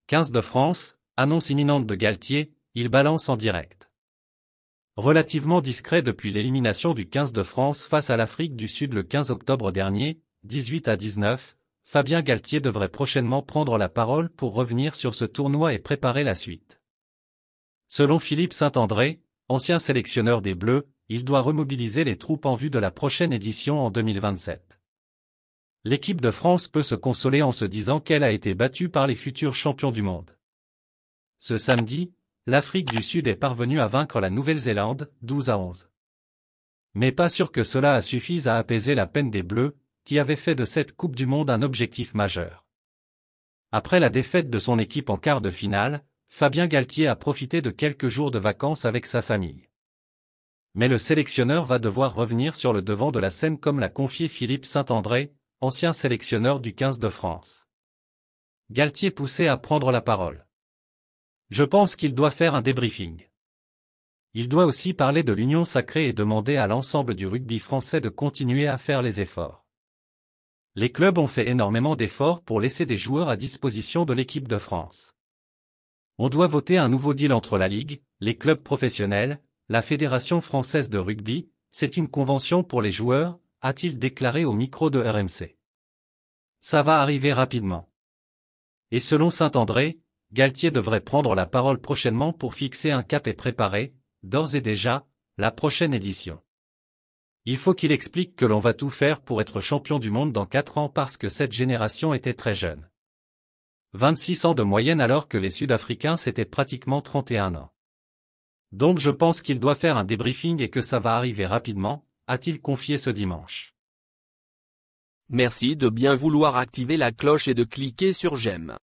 15 de France, annonce imminente de Galtier, il balance en direct. Relativement discret depuis l'élimination du 15 de France face à l'Afrique du Sud le 15 octobre dernier, 18-19, Fabien Galtier devrait prochainement prendre la parole pour revenir sur ce tournoi et préparer la suite. Selon Philippe Saint-André, ancien sélectionneur des Bleus, il doit remobiliser les troupes en vue de la prochaine édition en 2027. L'équipe de France peut se consoler en se disant qu'elle a été battue par les futurs champions du monde. Ce samedi, l'Afrique du Sud est parvenue à vaincre la Nouvelle-Zélande, 12-11. Mais pas sûr que cela suffise à apaiser la peine des Bleus, qui avaient fait de cette Coupe du Monde un objectif majeur. Après la défaite de son équipe en quart de finale, Fabien Galtier a profité de quelques jours de vacances avec sa famille. Mais le sélectionneur va devoir revenir sur le devant de la scène comme l'a confié Philippe Saint-André, ancien sélectionneur du 15 de France. Galtier poussé à prendre la parole. Je pense qu'il doit faire un débriefing. Il doit aussi parler de l'union sacrée et demander à l'ensemble du rugby français de continuer à faire les efforts. Les clubs ont fait énormément d'efforts pour laisser des joueurs à disposition de l'équipe de France. On doit voter un nouveau deal entre la Ligue, les clubs professionnels, la Fédération française de rugby, c'est une convention pour les joueurs, a-t-il déclaré au micro de RMC. Ça va arriver rapidement. Et selon Saint-André, Galtier devrait prendre la parole prochainement pour fixer un cap et préparer, d'ores et déjà, la prochaine édition. Il faut qu'il explique que l'on va tout faire pour être champion du monde dans 4 ans parce que cette génération était très jeune. 26 ans de moyenne alors que les Sud-Africains c'était pratiquement 31 ans. Donc je pense qu'il doit faire un débriefing et que ça va arriver rapidement, a-t-il confié ce dimanche. Merci de bien vouloir activer la cloche et de cliquer sur j'aime.